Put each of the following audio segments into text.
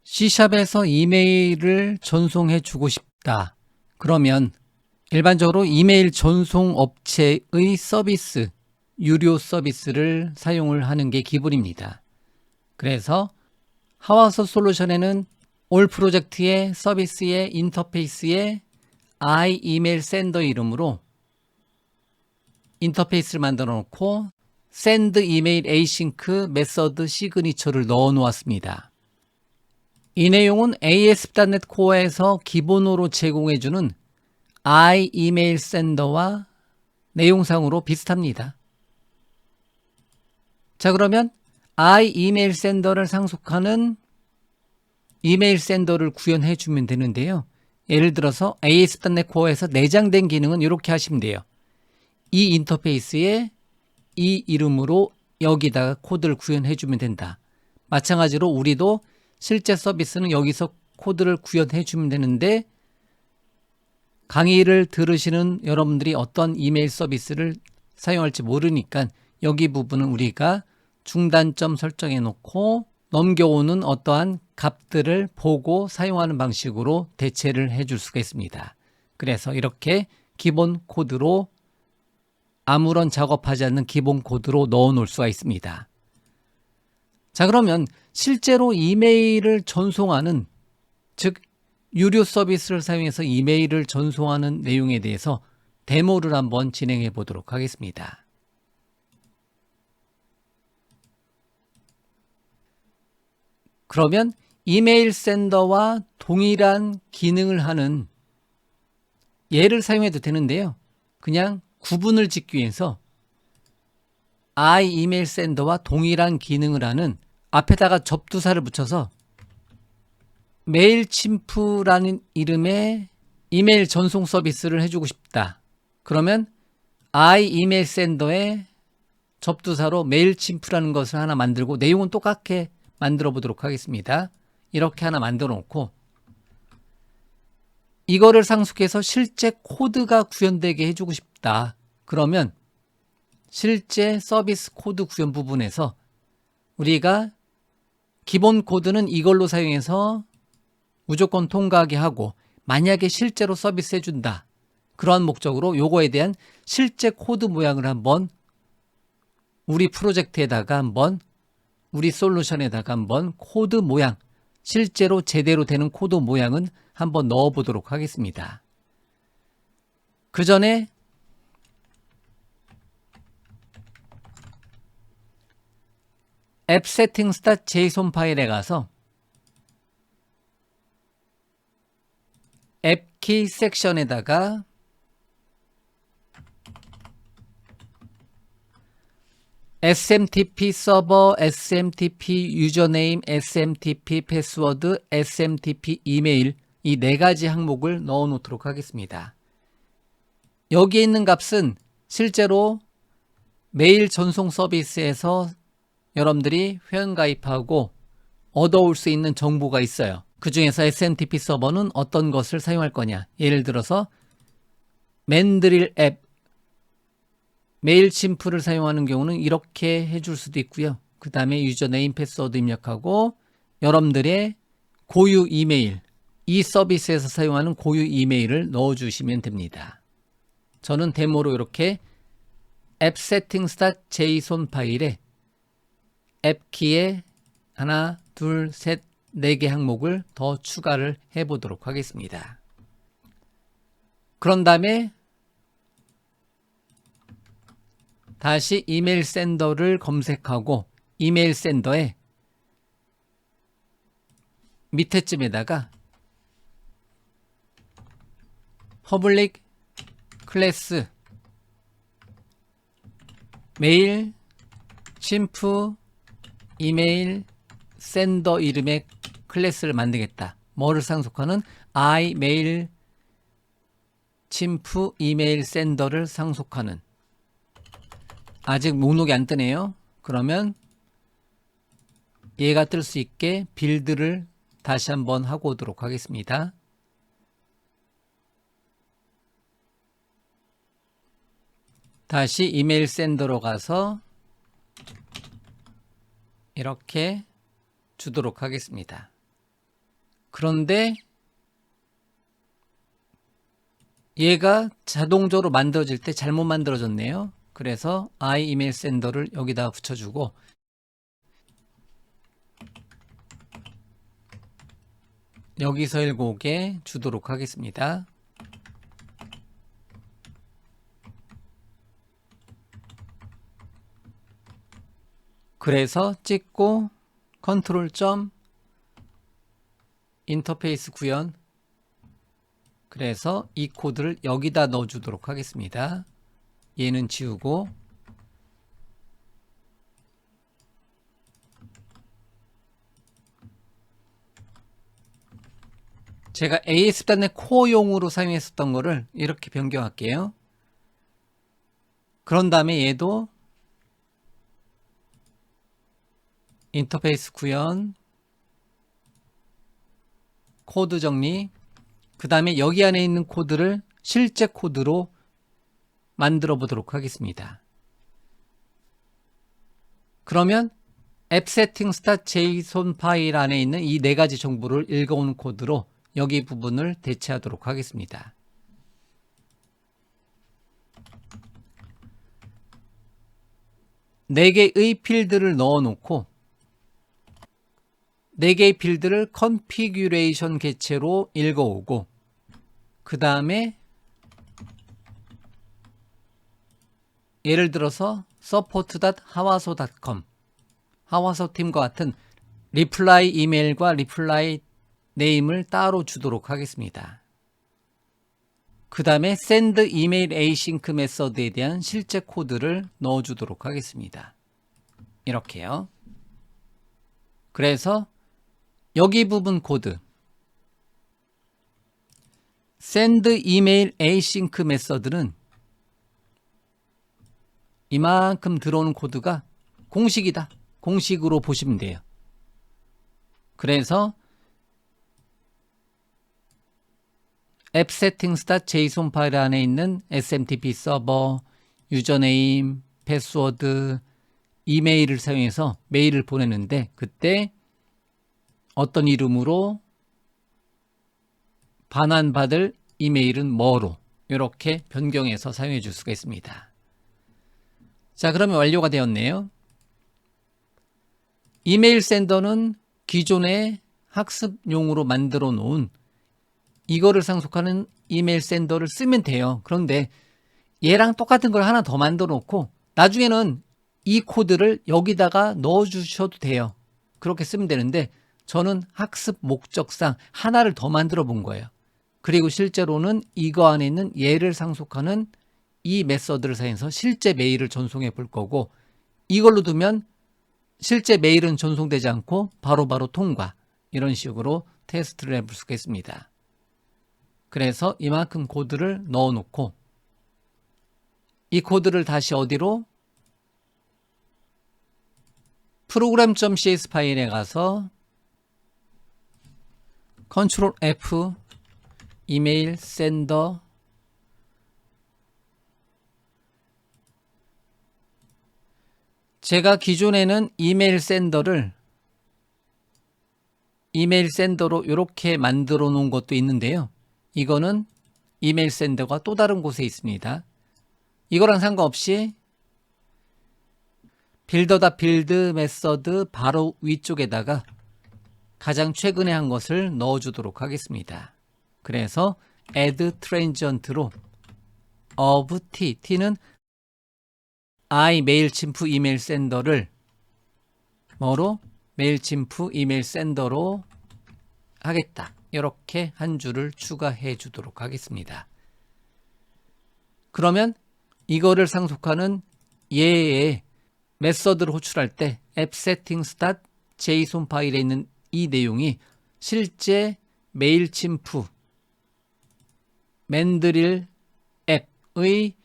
C샵에서 이메일을 전송해 주고 싶다. 그러면 일반적으로 이메일 전송 업체의 서비스, 유료 서비스를 사용을 하는 게 기본입니다. 그래서 하와서 솔루션에는 올 프로젝트의 서비스의 인터페이스에 I 이메일 샌더 이름으로 인터페이스를 만들어 놓고 send 이메일 async 메서드 시그니처를 넣어 놓았습니다. 이 내용은 ASP.NET Core에서 기본으로 제공해주는 I 이메일 샌더와 내용상으로 비슷합니다. 자, 그러면 I 이메일 샌더를 상속하는 이메일 샌더를 구현해 주면 되는데요. 예를 들어서 ASP.NET Core에서 내장된 기능은 이렇게 하시면 돼요. 이 인터페이스에 이 이름으로 여기다가 코드를 구현해 주면 된다. 마찬가지로 우리도 실제 서비스는 여기서 코드를 구현해 주면 되는데, 강의를 들으시는 여러분들이 어떤 이메일 서비스를 사용할지 모르니까 여기 부분은 우리가 중단점 설정해 놓고 넘겨오는 어떠한 값들을 보고 사용하는 방식으로 대체를 해줄 수가 있습니다. 그래서 이렇게 기본 코드로, 아무런 작업하지 않는 기본 코드로 넣어 놓을 수가 있습니다. 자, 그러면 실제로 이메일을 전송하는, 즉 유료 서비스를 사용해서 이메일을 전송하는 내용에 대해서 데모를 한번 진행해 보도록 하겠습니다. 그러면 이메일 샌더와 동일한 기능을 하는 얘를 사용해도 되는데요. 그냥 구분을 짓기 위해서 I 이메일 샌더와 동일한 기능을 하는 앞에다가 접두사를 붙여서 메일침프라는 이름의 이메일 전송 서비스를 해주고 싶다. 그러면 I 이메일 샌더에 접두사로 메일침프라는 것을 하나 만들고 내용은 똑같게 만들어 보도록 하겠습니다. 이렇게 하나 만들어 놓고 이거를 상속해서 실제 코드가 구현되게 해주고 싶다. 그러면 실제 서비스 코드 구현 부분에서 우리가 기본 코드는 이걸로 사용해서 무조건 통과하게 하고, 만약에 실제로 서비스 해준다, 그러한 목적으로 요거에 대한 실제 코드 모양을 한번 우리 프로젝트에다가 한번, 우리 솔루션에다가 한번 코드 모양, 실제로 제대로 되는 코드 모양은 한번 넣어 보도록 하겠습니다. 그 전에 appsettings.json 파일에 가서 앱키 섹션에다가 SMTP 서버, SMTP 유저네임, SMTP 패스워드, SMTP 이메일, 이 네 가지 항목을 넣어 놓도록 하겠습니다. 여기에 있는 값은 실제로 메일 전송 서비스에서 여러분들이 회원 가입하고 얻어올 수 있는 정보가 있어요. 그 중에서 SMTP 서버는 어떤 것을 사용할 거냐. 예를 들어서 맨드릴 앱, 메일침프를 사용하는 경우는 이렇게 해줄 수도 있고요. 그 다음에 유저네임, 패스워드 입력하고 여러분들의 고유 이메일, 이 서비스에서 사용하는 고유 이메일을 넣어주시면 됩니다. 저는 데모로 이렇게 appsettings.json 파일에 앱키에 하나, 둘, 셋, 4개 항목을 더 추가를 해 보도록 하겠습니다. 그런 다음에 다시 이메일 샌더를 검색하고 이메일 샌더에 밑에쯤에다가 퍼블릭 클래스 메일 침프 이메일 샌더 이름의 클래스를 만들겠다. 뭐를 상속하는? I 메일 침프 이메일 샌더를 상속하는. 아직 목록이 안 뜨네요. 그러면 얘가 뜰 수 있게 빌드를 다시 한번 하고 오도록 하겠습니다. 다시 이메일 샌더로 가서 이렇게 주도록 하겠습니다. 그런데 얘가 자동적으로 만들어질 때 잘못 만들어졌네요. 그래서 I 이메일 샌더를 여기다가 붙여주고 여기서 7개 주도록 하겠습니다. 그래서 찍고 컨트롤 점 인터페이스 구현, 그래서 이 코드를 여기다 넣어주도록 하겠습니다. 얘는 지우고 제가 ASP.NET 코어용으로 사용했었던 거를 이렇게 변경할게요. 그런 다음에 얘도 인터페이스 구현, 코드 정리, 그 다음에 여기 안에 있는 코드를 실제 코드로 만들어 보도록 하겠습니다. 그러면 appsettings.json 파일 안에 있는 이 4가지 정보를 읽어오는 코드로 여기 부분을 대체하도록 하겠습니다. 네 개의 필드를 넣어 놓고 4개의 필드를 컨피규레이션 개체로 읽어오고 그 다음에 예를 들어서 support.hawaso.com 하와소 팀과 같은 리플라이 이메일과 리플라이 네임을 따로 주도록 하겠습니다. 그 다음에 send email async 메서드에 대한 실제 코드를 넣어주도록 하겠습니다. 이렇게요. 그래서 여기 부분 코드 send email async 메서드는 이만큼 들어오는 코드가 공식이다. 공식으로 보시면 돼요. 그래서 appsettings.json 파일 안에 있는 SMTP 서버, 유저네임, 패스워드, 이메일을 사용해서 메일을 보내는데 그때 어떤 이름으로 반환받을 이메일은 뭐로 이렇게 변경해서 사용해 줄 수가 있습니다. 자, 그러면 완료가 되었네요. 이메일 샌더는 기존에 학습용으로 만들어 놓은 이거를 상속하는 이메일 샌더를 쓰면 돼요. 그런데 얘랑 똑같은 걸 하나 더 만들어 놓고 나중에는 이 코드를 여기다가 넣어 주셔도 돼요. 그렇게 쓰면 되는데 저는 학습 목적상 하나를 더 만들어 본 거예요. 그리고 실제로는 이거 안에 있는 얘를 상속하는 이 메서드를 사용해서 실제 메일을 전송해 볼 거고 이걸로 두면 실제 메일은 전송되지 않고 바로바로 통과, 이런 식으로 테스트를 해볼 수가 있습니다. 그래서 이만큼 코드를 넣어 놓고 이 코드를 다시 어디로? program.cs 파일에 가서 컨트롤 F 이메일 샌더 제가 기존에는 이메일 샌더로 이렇게 만들어 놓은 것도 있는데요. 이거는 이메일 샌더가 또 다른 곳에 있습니다. 이거랑 상관없이 빌드 메서드 바로 위쪽에다가 가장 최근에 한 것을 넣어 주도록 하겠습니다. 그래서 add transient로 of t는 I 메일침프 이메일 샌더를 뭐로? 메일침프 이메일 샌더로 하겠다. 이렇게 한 줄을 추가해 주도록 하겠습니다. 그러면 이거를 상속하는 얘의 메서드를 호출할 때 appsettings.json 파일에 있는 이 내용이 실제 메일침프 맨드릴 앱의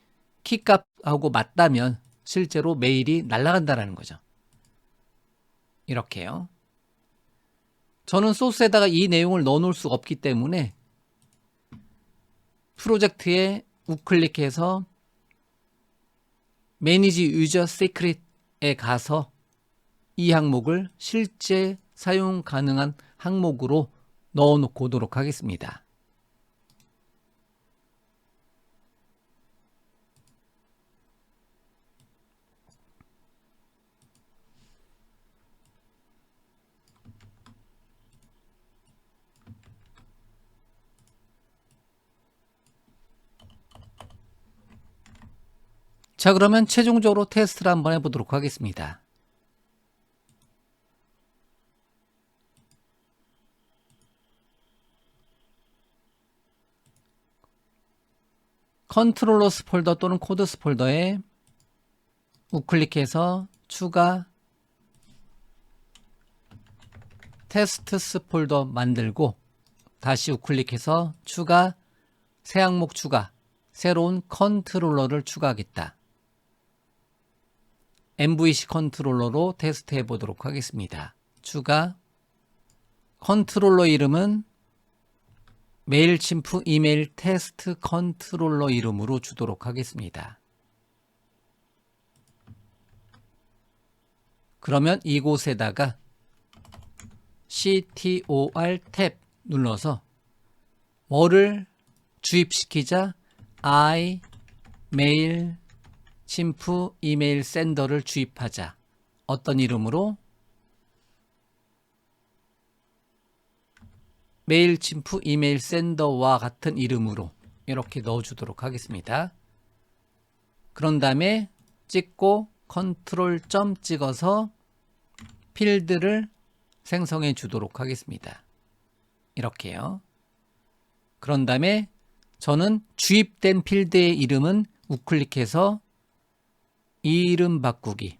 키값하고 맞다면 실제로 메일이 날아간다는 거죠. 이렇게요. 저는 소스에다가 이 내용을 넣어 놓을 수가 없기 때문에 프로젝트에 우클릭해서 Manage User Secret에 가서 이 항목을 실제 사용 가능한 항목으로 넣어 놓고 오도록 하겠습니다. 자, 그러면 최종적으로 테스트를 한번 해보도록 하겠습니다. 컨트롤러스 폴더 또는 코드스 폴더에 우클릭해서 추가 테스트스 폴더 만들고 다시 우클릭해서 추가 새 항목 추가 새로운 컨트롤러를 추가하겠다. MVC 컨트롤러로 테스트해 보도록 하겠습니다. 추가 컨트롤러 이름은 메일침프 이메일 테스트 컨트롤러 이름으로 주도록 하겠습니다. 그러면 이곳에다가 CTOR 탭 눌러서 뭐를 주입시키자 I 메일 침프 이메일 샌더를 주입하자. 어떤 이름으로? 메일 침프 이메일 샌더와 같은 이름으로 이렇게 넣어주도록 하겠습니다. 그런 다음에 찍고 컨트롤 점 찍어서 필드를 생성해 주도록 하겠습니다. 이렇게요. 그런 다음에 저는 주입된 필드의 이름은 우클릭해서 이름 바꾸기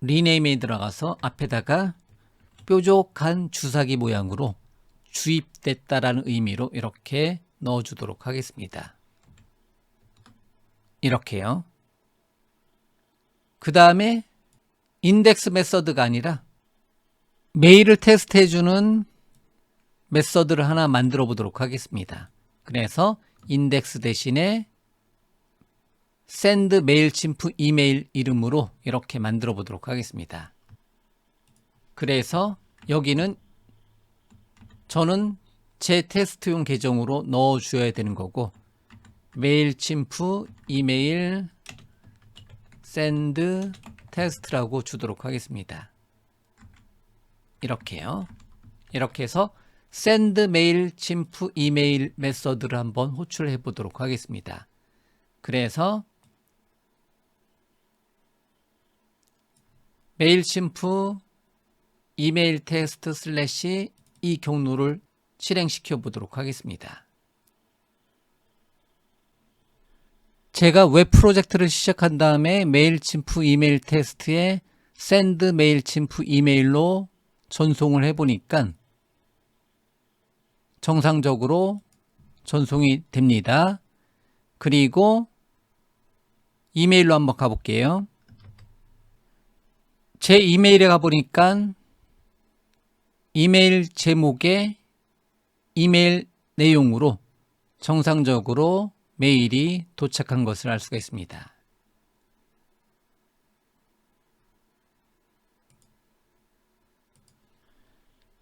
리네임에 들어가서 앞에다가 뾰족한 주사기 모양으로 주입됐다라는 의미로 이렇게 넣어주도록 하겠습니다. 이렇게요. 그 다음에 인덱스 메서드가 아니라 메일을 테스트해주는 메서드를 하나 만들어 보도록 하겠습니다. 그래서 인덱스 대신에 send 메일침프 이메일 이름으로 이렇게 만들어 보도록 하겠습니다. 그래서 여기는 저는 제 테스트용 계정으로 넣어 주어야 되는 거고 메일침프 이메일 send 테스트라고 주도록 하겠습니다. 이렇게요. 이렇게 해서 send 메일침프 이메일 메서드를 한번 호출해 보도록 하겠습니다. 그래서 메일침프 이메일 테스트 슬래시 이 경로를 실행시켜 보도록 하겠습니다. 제가 웹 프로젝트를 시작한 다음에 메일침프 이메일 테스트에 send 메일침프 이메일로 전송을 해보니까 정상적으로 전송이 됩니다. 그리고 이메일로 한번 가볼게요. 제 이메일에 가보니까 이메일 제목에 이메일 내용으로 정상적으로 메일이 도착한 것을 알 수가 있습니다.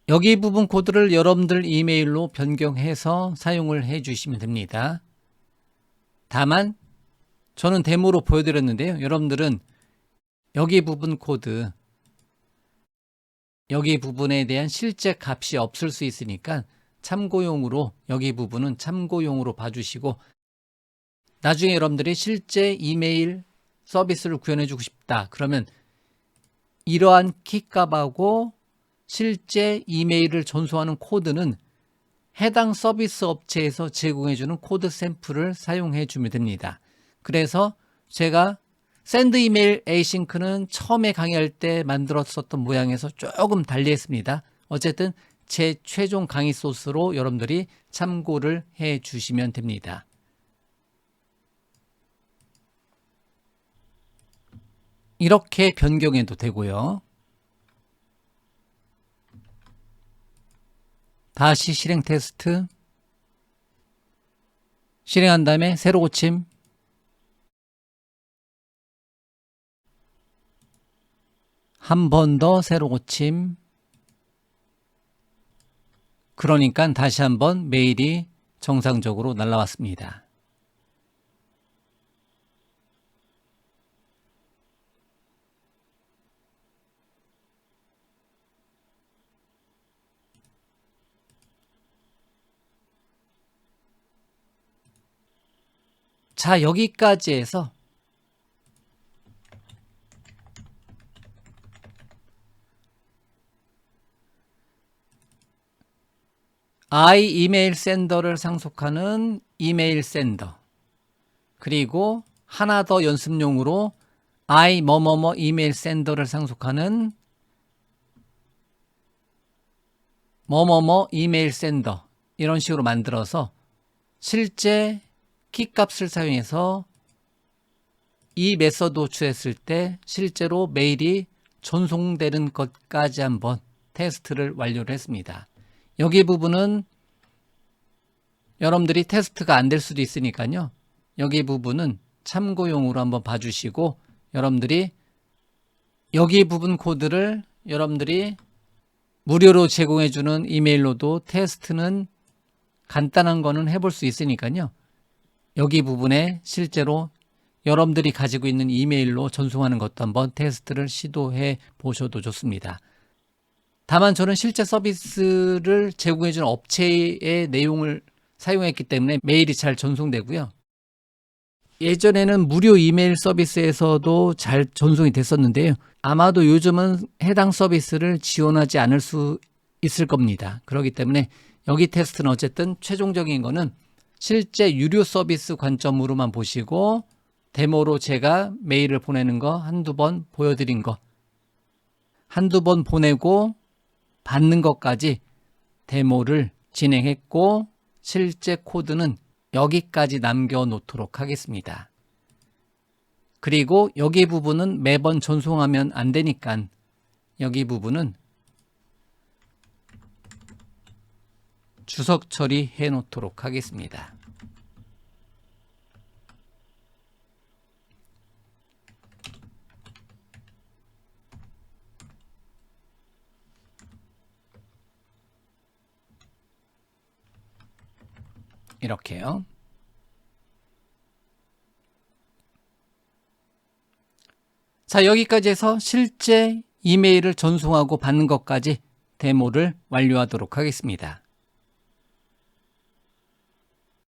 여기 부분 코드를 여러분들 이메일로 변경해서 사용을 해 주시면 됩니다. 다만 저는 데모로 보여드렸는데요. 여러분들은 여기 부분 코드, 여기 부분에 대한 실제 값이 없을 수 있으니까 참고용으로 여기 부분은 참고용으로 봐주시고 나중에 여러분들이 실제 이메일 서비스를 구현해 주고 싶다. 그러면 이러한 키값하고 실제 이메일을 전송하는 코드는 해당 서비스 업체에서 제공해 주는 코드 샘플을 사용해 주면 됩니다. 그래서 제가 샌드 이메일 에이싱크는 처음에 강의할 때 만들었었던 모양에서 조금 달리 했습니다. 어쨌든 제 최종 강의 소스로 여러분들이 참고를 해 주시면 됩니다. 이렇게 변경해도 되고요. 다시 실행 테스트 실행한 다음에 새로 고침 한 번 더 새로 고침 그러니까 다시 한번 메일이 정상적으로 날라왔습니다. 자, 여기까지 해서 I 이메일 센더를 상속하는 이메일 센더, 그리고 하나 더 연습용으로 I 뭐뭐뭐 이메일 센더를 상속하는 뭐뭐뭐 이메일 센더, 이런 식으로 만들어서 실제 키값을 사용해서 이 메서드 호출했을 때 실제로 메일이 전송되는 것까지 한번 테스트를 완료를 했습니다. 여기 부분은 여러분들이 테스트가 안 될 수도 있으니까요. 여기 부분은 참고용으로 한번 봐주시고, 여러분들이 여기 부분 코드를 여러분들이 무료로 제공해주는 이메일로도 테스트는 간단한 거는 해볼 수 있으니까요. 여기 부분에 실제로 여러분들이 가지고 있는 이메일로 전송하는 것도 한번 테스트를 시도해 보셔도 좋습니다. 다만 저는 실제 서비스를 제공해주는 업체의 내용을 사용했기 때문에 메일이 잘 전송되고요. 예전에는 무료 이메일 서비스에서도 잘 전송이 됐었는데요. 아마도 요즘은 해당 서비스를 지원하지 않을 수 있을 겁니다. 그렇기 때문에 여기 테스트는 어쨌든 최종적인 거는 실제 유료 서비스 관점으로만 보시고, 데모로 제가 메일을 보내는 거 한두 번 보여드린 거, 한두 번 보내고 받는 것까지 데모를 진행했고, 실제 코드는 여기까지 남겨놓도록 하겠습니다. 그리고 여기 부분은 매번 전송하면 안 되니까 여기 부분은 주석 처리해 놓도록 하겠습니다. 이렇게요. 자, 여기까지 해서 실제 이메일을 전송하고 받는 것까지 데모를 완료하도록 하겠습니다.